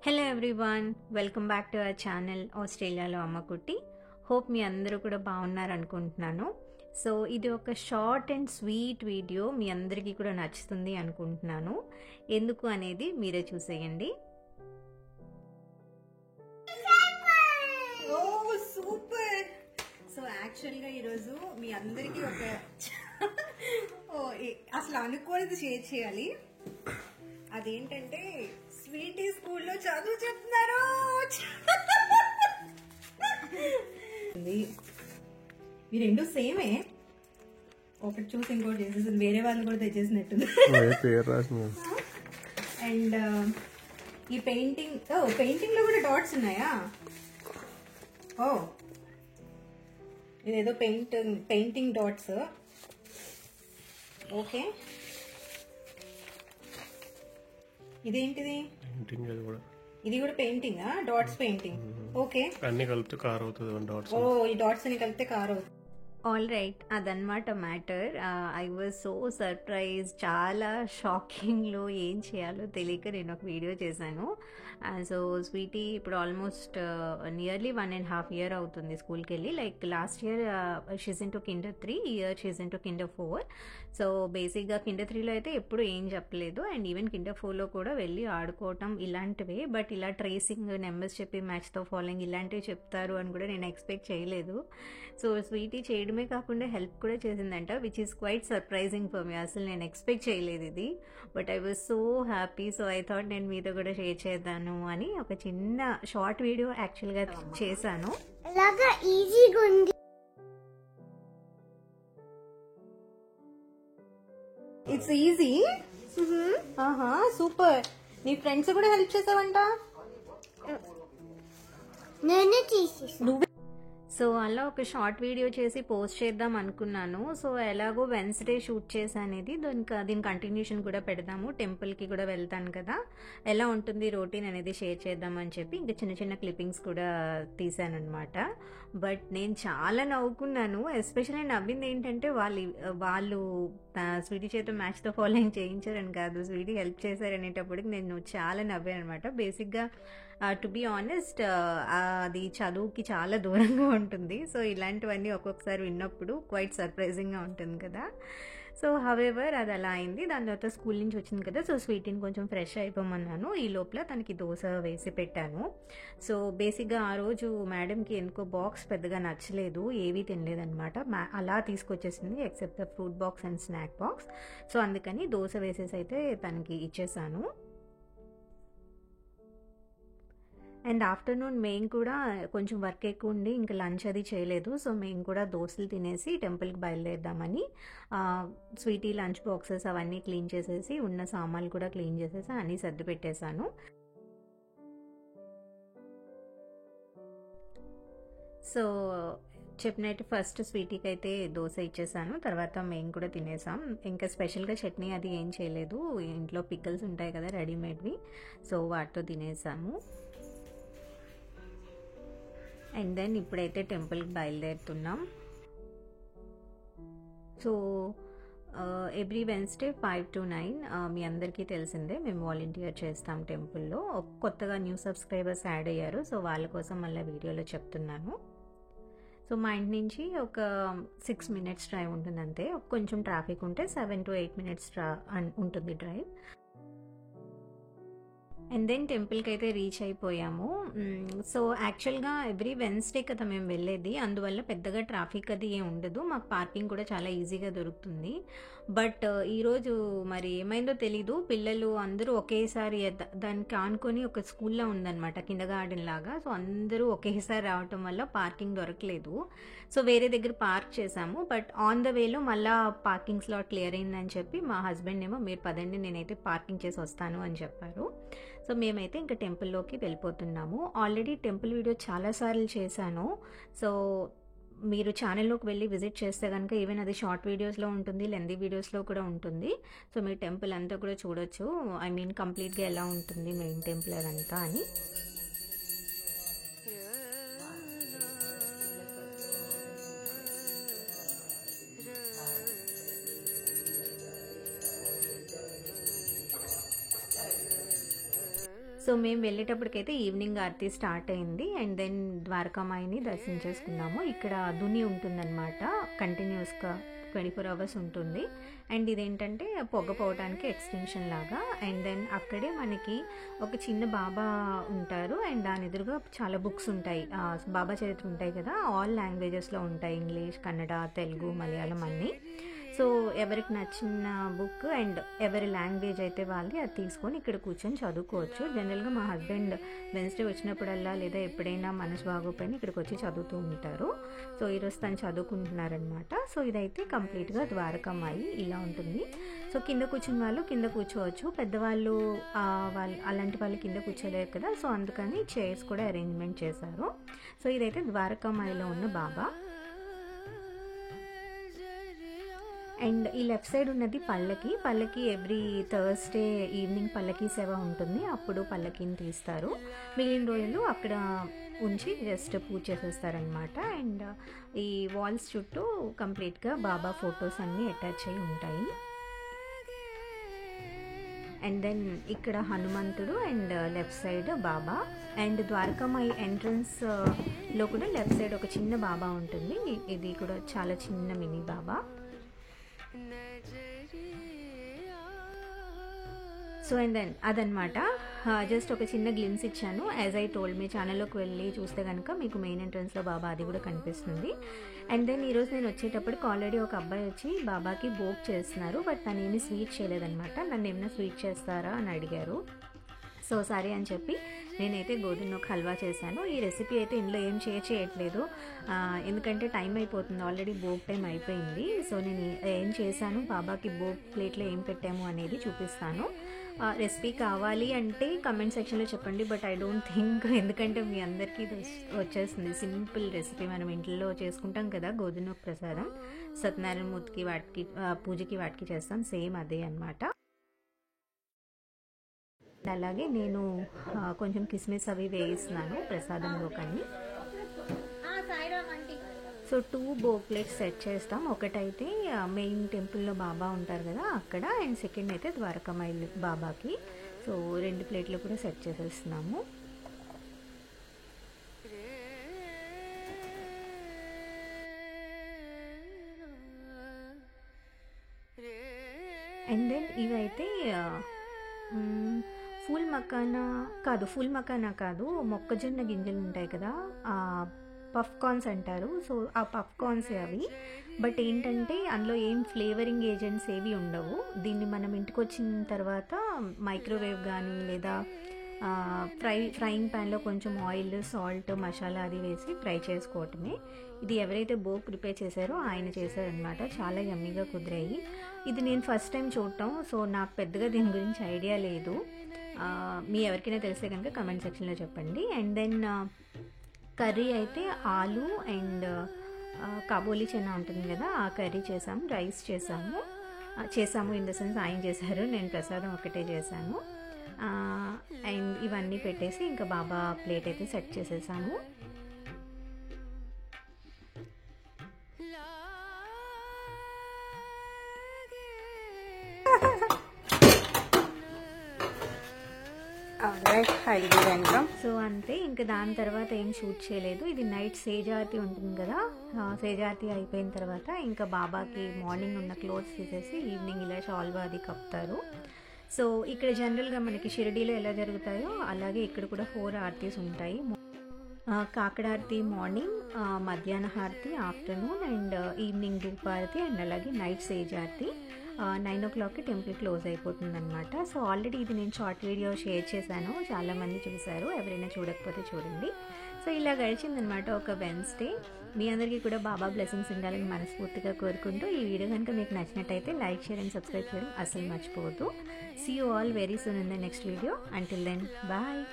Hello everyone, welcome back to our channel ఆస్ట్రేలియాలో అమ్మకుట్టి. Hope మీ అందరూ కూడా బాగున్నారు అనుకుంటున్నాను. సో ఇది ఒక షార్ట్ అండ్ స్వీట్ వీడియో, మీ అందరికీ కూడా నచ్చుతుంది అనుకుంటున్నాను. ఎందుకు అనేది మీరే చూసేయండి. ఓ సూపర్! సో యాక్చువల్గా ఈరోజు మీ అందరికీ ఒక అసలు అనుకోనిది షేర్ చేయాలి. అదేంటంటే స్వీటీ స్కూల్లో చదువు చెప్తున్నారు. ఈ రెండు సేమే, ఒకటి చూసి ఇంకోటి చేసేసింది, వేరే వాళ్ళు కూడా తెచ్చేసినట్టుంది. అండ్ ఈ పెయింటింగ్ లో కూడా డాట్స్ ఉన్నాయా? ఓ ఇదేదో పెయింటింగ్ డాట్స్. ఓకే, ఇదేంటిది? ఇది కూడా పెయింటింగ్, డాట్స్ పెయింటింగ్. ఓకే, అన్ని కలిపితే కార్ అవుతుంది డాట్స్. ఓ ఈ డాట్స్ అని కలిపితే కార్ అవుతుంది. ఆల్ రైట్, అదనమాట matter. I was so surprise, చాలా షాకింగ్లో ఏం చేయాలో తెలియక నేను ఒక వీడియో చేశాను. సో స్వీటీ ఇప్పుడు ఆల్మోస్ట్ నియర్లీ 1.5 years అవుతుంది స్కూల్కి వెళ్ళి. Like last year she's in to Kinder 3, ఈ year she's in to Kinder 4. So బేసిక్గా కిండర్ 3లో అయితే ఎప్పుడు ఏం చెప్పలేదు, అండ్ ఈవెన్ కిండర్ 4లో కూడా వెళ్ళి ఆడుకోవటం ఇలాంటివే. బట్ ఇలా ట్రేసింగ్, నెంబర్స్ చెప్పి మ్యాచ్తో ఫాలోయింగ్ ఇలాంటివి చెప్తారు అని కూడా నేను ఎక్స్పెక్ట్ చేయలేదు. సో స్వీటీ చేయడమే కాకుండా హెల్ప్ కూడా చేసిందంట, which is quite surprising for me. అసలు నేను ఎక్స్పెక్ట్ చేయలేదు ఇది, but I was so happy. So I thought నేను మీతో కూడా షేర్ చేద్దాను అని ఒక చిన్న షార్ట్ వీడియో యాక్చువల్గా చేశాను. It's easy. సూపర్. నీ ఫ్రెండ్స్ కూడా హెల్ప్ చేసావంట? సో అలా ఒక షార్ట్ వీడియో చేసి పోస్ట్ చేద్దాం అనుకున్నాను. సో ఎలాగో వెన్స్డే షూట్ చేశానేది, దీని కంటిన్యూషన్ కూడా పెడదాము. టెంపుల్కి కూడా వెళ్తాను కదా, ఎలా ఉంటుంది రొటీన్ అనేది షేర్ చేద్దామని చెప్పి ఇంకా చిన్న చిన్న క్లిప్పింగ్స్ కూడా తీసాను అనమాట. బట్ నేను చాలా నవ్వుకున్నాను. ఎస్పెషల్లీ నవ్వింది ఏంటంటే వాళ్ళు స్వీటీ చేత మ్యాచ్తో ఫాలోయింగ్ చేయించారని కాదు, స్వీటీ హెల్ప్ చేశారనేటప్పటికి నేను చాలా నవ్వాను అనమాట. బేసిక్గా టు బీ ఆనెస్ట్, అది చదువుకి చాలా దూరంగా ఉంటుంది. సో ఇలాంటివన్నీ ఒక్కొక్కసారి విన్నప్పుడు క్వైట్ సర్ప్రైజింగ్గా ఉంటుంది కదా. సో హవెవర్ అది అలా అయింది. దాని తర్వాత స్కూల్ నుంచి వచ్చింది కదా, సో స్వీటీని కొంచెం ఫ్రెష్ అయిపోమన్నాను. ఈ లోపల తనకి దోశ వేసి పెట్టాను. సో బేసిక్గా ఆ రోజు మేడంకి ఎందుకో బాక్స్ పెద్దగా నచ్చలేదు, ఏవీ తినలేదనమాట. అలా తీసుకొచ్చేసింది except the fruit box and snack box. So అందుకని దోశ వేసేసి అయితే తనకి ఇచ్చేసాను. అండ్ ఆఫ్టర్నూన్ మేము కూడా కొంచెం వర్క్ ఎక్కువ ఉండి ఇంకా లంచ్ అది చేయలేదు. సో మేము కూడా దోశలు తినేసి టెంపుల్కి బయలుదేరదామని స్వీటీ లంచ్ బాక్సెస్ అవన్నీ క్లీన్ చేసేసి, ఉన్న సామాన్లు కూడా క్లీన్ చేసేసి అన్నీ సర్ది పెట్టేశాను. సో చెప్పినట్టు ఫస్ట్ స్వీటీకి అయితే దోశ ఇచ్చేసాను, తర్వాత మేము కూడా తినేసాం. ఇంకా స్పెషల్గా చట్నీ అది ఏం చేయలేదు, ఇంట్లో పిక్కల్స్ ఉంటాయి కదా రెడీమేడ్వి, సో వాటితో తినేసాము. అండ్ దెన్ ఇప్పుడైతే టెంపుల్కి బయలుదేరుతున్నాం. సో ఎవ్రీ వెన్స్డే 5 to 9 మీ అందరికీ తెలిసిందే మేము వాలంటీర్ చేస్తాం టెంపుల్లో. కొత్తగా న్యూ సబ్స్క్రైబర్స్ యాడ్ అయ్యారు, సో వాళ్ళ కోసం మళ్ళీ వీడియోలో చెప్తున్నాను. సో మా ఇంటి నుంచి ఒక 6 minutes డ్రైవ్ ఉంటుంది అంతే. కొంచెం ట్రాఫిక్ ఉంటే 7 to 8 minutes ఉంటుంది డ్రైవ్. అండ్ దెన్ టెంపుల్కి అయితే రీచ్ అయిపోయాము. సో యాక్చువల్గా ఎవ్రీ వెన్స్డే కదా మేము వెళ్ళేది, అందువల్ల పెద్దగా ట్రాఫిక్ అది ఏం ఉండదు, మాకు పార్కింగ్ కూడా చాలా ఈజీగా దొరుకుతుంది. బట్ ఈరోజు మరి ఏమైందో తెలీదు, పిల్లలు అందరూ ఒకేసారి దానికి ఆనుకొని ఒక స్కూల్లో ఉందన్నమాట, కిండర్ గార్డెన్ లాగా. సో అందరూ ఒకేసారి రావటం వల్ల పార్కింగ్ దొరకలేదు. సో వేరే దగ్గర పార్క్ చేసాము, బట్ ఆన్ ద వేలో మళ్ళీ పార్కింగ్ స్లాట్ క్లియర్ అయిందని చెప్పి మా హస్బెండ్ ఏమో మీరు పదండి నేనైతే పార్కింగ్ చేసి వస్తాను అని చెప్పారు. సో మేమైతే ఇంకా టెంపుల్లోకి వెళ్ళిపోతున్నాము. ఆల్రెడీ టెంపుల్ వీడియో చాలాసార్లు చేశాను. సో మీరు ఛానల్లోకి వెళ్ళి విజిట్ చేస్తే కనుక ఈవెన్ అది షార్ట్ వీడియోస్లో ఉంటుంది, లెందీ వీడియోస్లో కూడా ఉంటుంది. సో మీరు టెంపుల్ అంతా కూడా చూడొచ్చు, ఐ మీన్ కంప్లీట్గా ఎలా ఉంటుంది మెయిన్ టెంపుల్ అదంతా అని. సో మేము వెళ్ళేటప్పటికైతే ఈవినింగ్ ఆరతి స్టార్ట్ అయింది. అండ్ దెన్ ద్వారకామాయిని దర్శించేసుకున్నాము. ఇక్కడ దుని ఉంటుందన్నమాట, కంటిన్యూస్గా 24 అవర్స్ ఉంటుంది. అండ్ ఇదేంటంటే పొగ పోవడానికి ఎక్స్టెన్షన్ లాగా. అండ్ దెన్ అక్కడే మనకి ఒక చిన్న బాబా ఉంటారు. అండ్ దాని ఎదురుగా చాలా బుక్స్ ఉంటాయి, బాబా చరిత్ర ఉంటాయి కదా, ఆల్ లాంగ్వేజెస్లో ఉంటాయి, ఇంగ్లీష్, కన్నడ, తెలుగు, మలయాళం అన్నీ. సో ఎవరికి నచ్చిన బుక్ అండ్ ఎవరి లాంగ్వేజ్ అయితే వాళ్ళది అది తీసుకొని ఇక్కడ కూర్చొని చదువుకోవచ్చు. జనరల్గా మా హస్బెండ్ వెన్స్డే వచ్చినప్పుడల్లా లేదా ఎప్పుడైనా మనసు బాగోపోయినా ఇక్కడికి వచ్చి చదువుతూ ఉంటారు. సో ఈరోజు తను చదువుకుంటున్నారనమాట. సో ఇదైతే కంప్లీట్గా ద్వారకామాయి ఇలా ఉంటుంది. సో కింద కూర్చున్న వాళ్ళు కింద కూర్చోవచ్చు, పెద్దవాళ్ళు వాళ్ళు అలాంటి వాళ్ళు కింద కూర్చోలేరు కదా, సో అందుకని చైర్స్ కూడా అరేంజ్మెంట్ చేశారు. సో ఇదైతే ద్వారకామాయిలో ఉన్న బాబా. అండ్ ఈ లెఫ్ట్ సైడ్ ఉన్నది పల్లకి ఎవ్రీ థర్స్డే ఈవినింగ్ పల్లకి సేవ ఉంటుంది, అప్పుడు పల్లకిని తీస్తారు. మిగిలిన రోజులు అక్కడ ఉంచి జస్ట్ పూజ చేసేస్తారనమాట. అండ్ ఈ వాల్స్ చుట్టూ కంప్లీట్గా బాబా ఫొటోస్ అన్నీ అటాచ్ అయి ఉంటాయి. అండ్ దెన్ ఇక్కడ హనుమంతుడు and left side Baba. And Dwarakamai ఎంట్రన్స్లో కూడా లెఫ్ట్ సైడ్ ఒక చిన్న బాబా ఉంటుంది, ఇది కూడా చాలా చిన్న మినీ బాబా. సో అండ్ దెన్ అదనమాట, జస్ట్ ఒక చిన్న గ్లిమ్స్ ఇచ్చాను. యాజ్ ఐ టోల్డ్, మీ ఛానల్లోకి వెళ్ళి చూస్తే కనుక మీకు మెయిన్ ఎంట్రన్స్లో బాబా అది కూడా కనిపిస్తుంది. అండ్ దెన్ ఈరోజు నేను వచ్చేటప్పటికి ఆల్రెడీ ఒక అబ్బాయి వచ్చి బాబాకి భోగ్ చేస్తున్నారు, బట్ తను ఏమీ స్వీట్ చేయలేదనమాట. నన్ను ఏమైనా స్వీట్ చేస్తారా అని అడిగారు. సో సరే అని చెప్పి నేనైతే గోధుమ హల్వా చేశాను. ఈ రెసిపీ అయితే ఇందులో ఏం చేయట్లేదు, ఎందుకంటే టైం అయిపోతుంది, ఆల్రెడీ భోగ్ టైం అయిపోయింది. సో నేను ఏం చేశాను, బాబాకి భోగ్ ప్లేట్లో ఏం పెట్టాము అనేది చూపిస్తాను. రెసిపీ కావాలి అంటే కమెంట్ సెక్షన్లో చెప్పండి, బట్ ఐ డోంట్ థింక్, ఎందుకంటే మీ అందరికీ వచ్చేస్తుంది. సింపుల్ రెసిపీ, మనం ఇంట్లో చేసుకుంటాం కదా గోధుమ ప్రసాదం, సత్యనారాయణ మూర్తికి వాటికి పూజకి వాటికి చేస్తాం, సేమ్ అదే అనమాట. అలాగే నేను కొంచెం కిస్మిస్ అవి వేయిస్తున్నాను ప్రసాదంలో కానీ. సో 2 భోగ్ ప్లేట్స్ సెట్ చేస్తాం. ఒకటైతే మెయిన్ టెంపుల్లో బాబా ఉంటారు కదా అక్కడ, అండ్ సెకండ్ అయితే ద్వారకామాయి బాబాకి. సో 2 ప్లేట్లు కూడా సెట్ చేసేస్తున్నాము. అండ్ దెన్ ఇవైతే ఫుల్ మకానా కాదు, మొక్కజొన్న గింజలు ఉంటాయి కదా, పఫ్ కార్న్స్ అంటారు. సో ఆ పఫ్ కార్న్స్ అవి, బట్ ఏంటంటే అందులో ఏం ఫ్లేవరింగ్ ఏజెంట్స్ ఏవి ఉండవు. దీన్ని మనం ఇంటికి వచ్చిన తర్వాత మైక్రోవేవ్ కానీ లేదా ఫ్రైయింగ్ ప్యాన్లో కొంచెం ఆయిల్, సాల్ట్, మసాలా అది వేసి ఫ్రై చేసుకోవటమే. ఇది ఎవరైతే భోగ్ ప్రిపేర్ చేశారో ఆయన చేశారనమాట, చాలా యమ్మీగా కుదిరాయి. ఇది నేను ఫస్ట్ టైం చూడటం, సో నాకు పెద్దగా దీని గురించి ఐడియా లేదు. మీ ఎవరికైనా తెలిస్తే కనుక కమెంట్ సెక్షన్లో చెప్పండి. అండ్ దెన్ కర్రీ అయితే ఆలు అండ్ కాబోలి చెనా ఉంటుంది కదా, ఆ కర్రీ చేసాము. రైస్ చేసాము ఇన్ ద సెన్స్ ఆయన చేశారు, నేను ప్రసాదం ఒకటే చేశాను. అండ్ ఇవన్నీ పెట్టేసి ఇంకా బాబా ప్లేట్ అయితే సెట్ చేసేసాము. సో అంతే, ఇంకా దాని తర్వాత ఏం షూట్ చేయలేదు. ఇది నైట్ సేజారతి ఉంటుంది కదా, సేజారతి అయిపోయిన తర్వాత ఇంకా బాబాకి మార్నింగ్ ఉన్న క్లోత్స్ తీసేసి ఈవినింగ్ ఇలా షాల్వా అది కప్పుతారు. సో ఇక్కడ జనరల్గా మనకి షిరిడీలో ఎలా జరుగుతాయో అలాగే ఇక్కడ కూడా 4 ఆరతీస్ ఉంటాయి. కాకడారతి మార్నింగ్, మధ్యాహ్న హారతి ఆఫ్టర్నూన్, అండ్ ఈవినింగ్ ధూపారతి, అండ్ అలాగే నైట్ సేజారతి. 9 o'clockకి టెంపుల్ క్లోజ్ అయిపోతుంది అనమాట. సో ఆల్రెడీ ఇది నేను షార్ట్ వీడియో షేర్ చేశాను, చాలామంది చూశారు, ఎవరైనా చూడకపోతే చూడండి. సో ఇలా గడిచిందనమాట ఒక వెన్స్డే. మీ అందరికీ కూడా బాబా బ్లెస్సింగ్స్ ఉండాలని మనస్ఫూర్తిగా కోరుకుంటూ, ఈ వీడియో కనుక మీకు నచ్చినట్టయితే లైక్, షేర్ అండ్ సబ్స్క్రైబ్ చేయడం అస్సలు మర్చిపోవద్దు. See you all very soon in the next video. Until then bye.